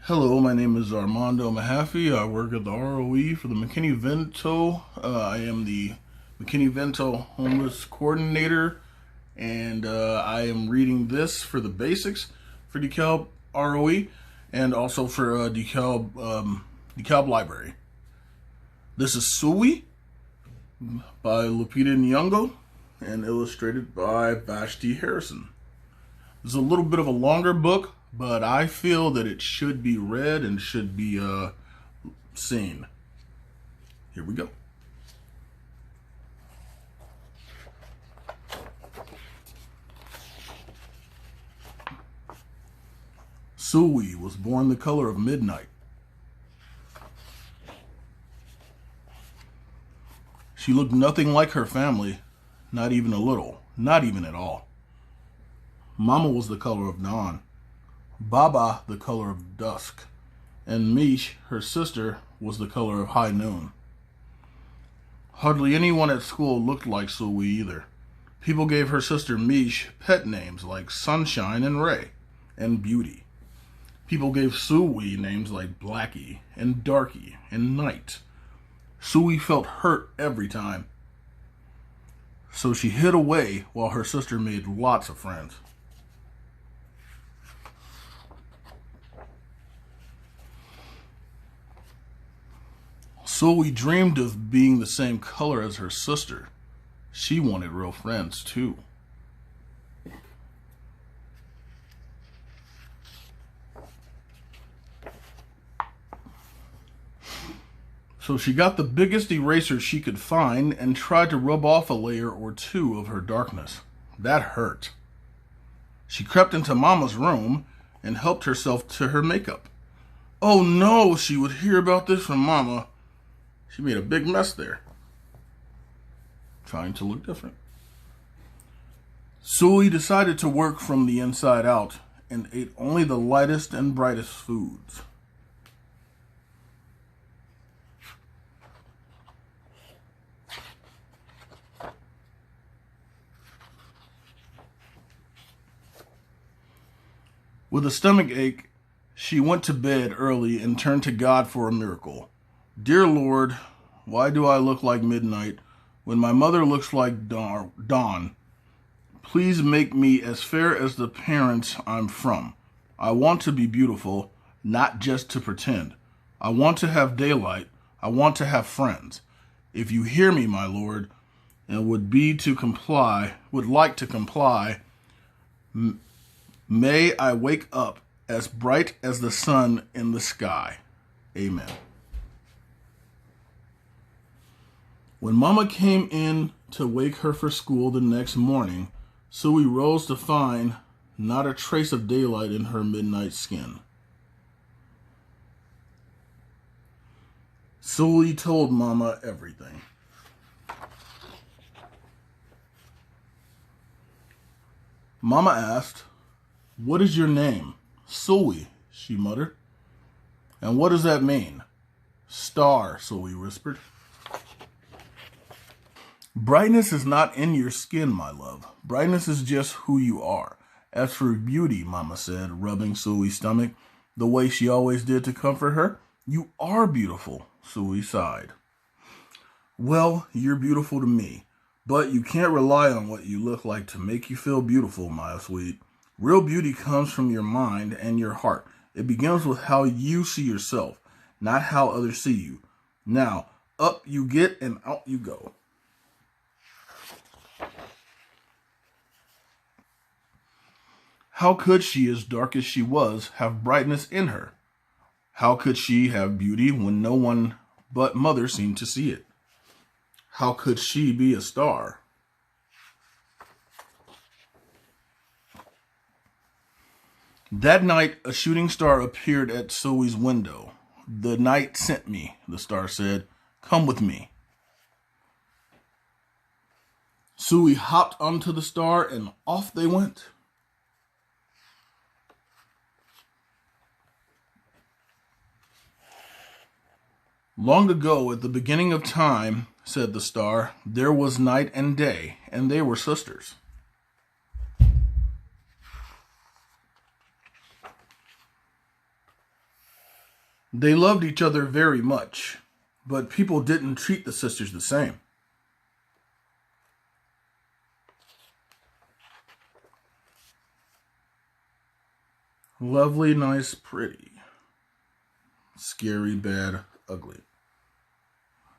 Hello, my name is Armando Mahaffey. I work at the ROE for the McKinney-Vento. I am the McKinney-Vento Homeless Coordinator, and I am reading this for the basics for DeKalb ROE and also for DeKalb Library. This is Sui by Lupita Nyong'o and illustrated by Vashti Harrison. It's a little bit of a longer book, but I feel that it should be read and should be seen. Here we go. Sui was born the color of midnight. She looked nothing like her family, not even a little, not even at all. Mama was the color of dawn, Baba the color of dusk, and Mish, her sister, was the color of high noon. Hardly anyone at school looked like Sui either. People gave her sister Mish pet names like Sunshine and Ray and Beauty. People gave Sui names like Blackie and Darky and Night. Sui felt hurt every time, so she hid away while her sister made lots of friends. Sui dreamed of being the same color as her sister. She wanted real friends too. So she got the biggest eraser she could find and tried to rub off a layer or two of her darkness. That hurt. She crept into Mama's room and helped herself to her makeup. Oh no, she would hear about this from Mama. She made a big mess there, trying to look different. Sui decided to work from the inside out and ate only the lightest and brightest foods. With a stomach ache, she went to bed early and turned to God for a miracle. Dear Lord, why do I look like midnight when my mother looks like dawn? Please make me as fair as the parents I'm from. I want to be beautiful, not just to pretend. I want to have daylight. I want to have friends. If you hear me, my Lord, and would like to comply, may I wake up as bright as the sun in the sky. Amen. When Mama came in to wake her for school the next morning, Sui rose to find not a trace of daylight in her midnight skin. Sui told Mama everything. Mama asked, "What is your name?" "Sui," she muttered. "And what does that mean?" "Star," Sui whispered. Brightness is not in your skin, my love. Brightness is just who you are. As for beauty, Mama said, rubbing Sui's stomach the way she always did to comfort her, you are beautiful, Sui sighed. Well, you're beautiful to me, but you can't rely on what you look like to make you feel beautiful, my sweet. Real beauty comes from your mind and your heart. It begins with how you see yourself, not how others see you. Now, up you get and out you go. How could she, as dark as she was, have brightness in her? How could she have beauty when no one but Mother seemed to see it? How could she be a star? That night, a shooting star appeared at Sui's window. "The night sent me," the star said. "Come with me." Sui hopped onto the star and off they went. Long ago, at the beginning of time, said the star, there was night and day, and they were sisters. They loved each other very much, but people didn't treat the sisters the same. Lovely, nice, pretty. Scary, bad, ugly.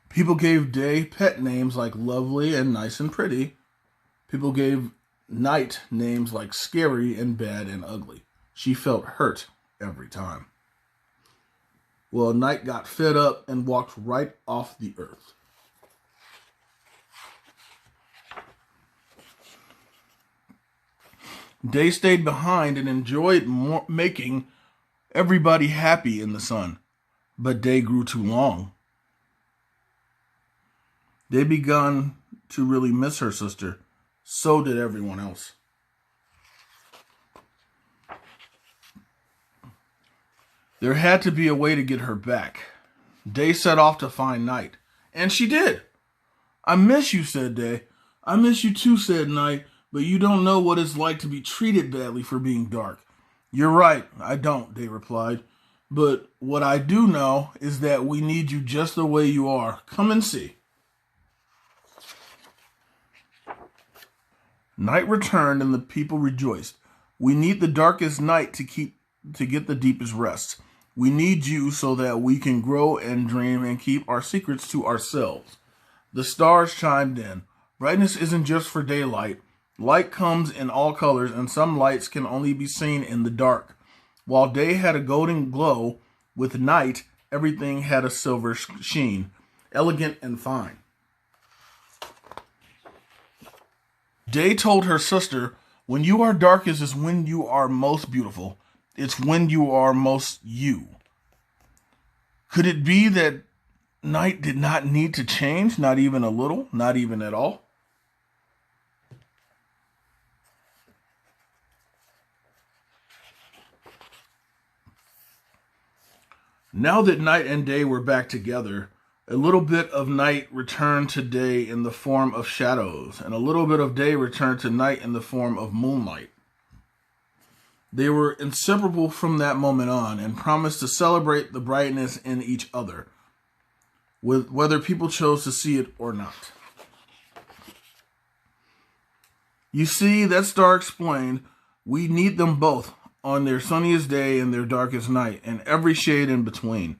People gave Day pet names like lovely and nice and pretty. People gave Night names like scary and bad and ugly. She felt hurt every time. Well, Night got fed up and walked right off the earth. Day stayed behind and enjoyed making everybody happy in the sun. But Day grew too long. Day began to really miss her sister. So did everyone else. There had to be a way to get her back. Day set off to find Night. And she did. I miss you, said Day. I miss you too, said Night. But you don't know what it's like to be treated badly for being dark. You're right, I don't, Day replied. But what I do know is that we need you just the way you are. Come and see. Night returned and the people rejoiced. We need the darkest night to get the deepest rest. We need you so that we can grow and dream and keep our secrets to ourselves. The stars chimed in. Brightness isn't just for daylight. Light comes in all colors, and some lights can only be seen in the dark. While day had a golden glow, with night, everything had a silver sheen, elegant and fine. Day told her sister, when you are darkest is when you are most beautiful. It's when you are most you. Could it be that night did not need to change, not even a little, not even at all? Now that night and day were back together, a little bit of night returned to day in the form of shadows, and a little bit of day returned to night in the form of moonlight. They were inseparable from that moment on and promised to celebrate the brightness in each other, whether people chose to see it or not. You see, that star explained, we need them both on their sunniest day and their darkest night, and every shade in between.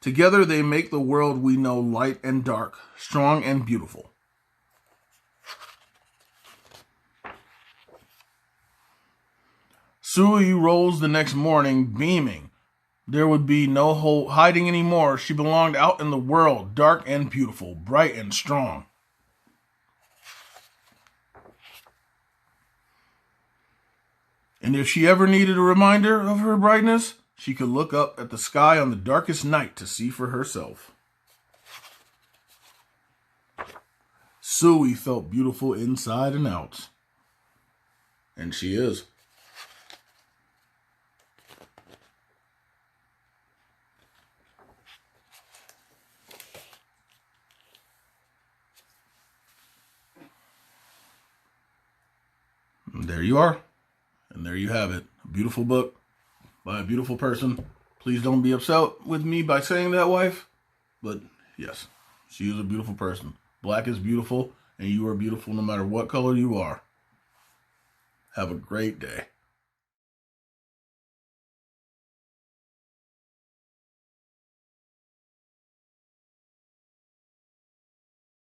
Together they make the world we know light and dark, strong and beautiful. Sui rose the next morning, beaming. There would be no hiding anymore. She belonged out in the world, dark and beautiful, bright and strong. And if she ever needed a reminder of her brightness, she could look up at the sky on the darkest night to see for herself. Sui felt beautiful inside and out. And she is. And there you are. And there you have it. A beautiful book by a beautiful person. Please don't be upset with me by saying that, wife. But yes, she is a beautiful person. Black is beautiful, and you are beautiful no matter what color you are. Have a great day.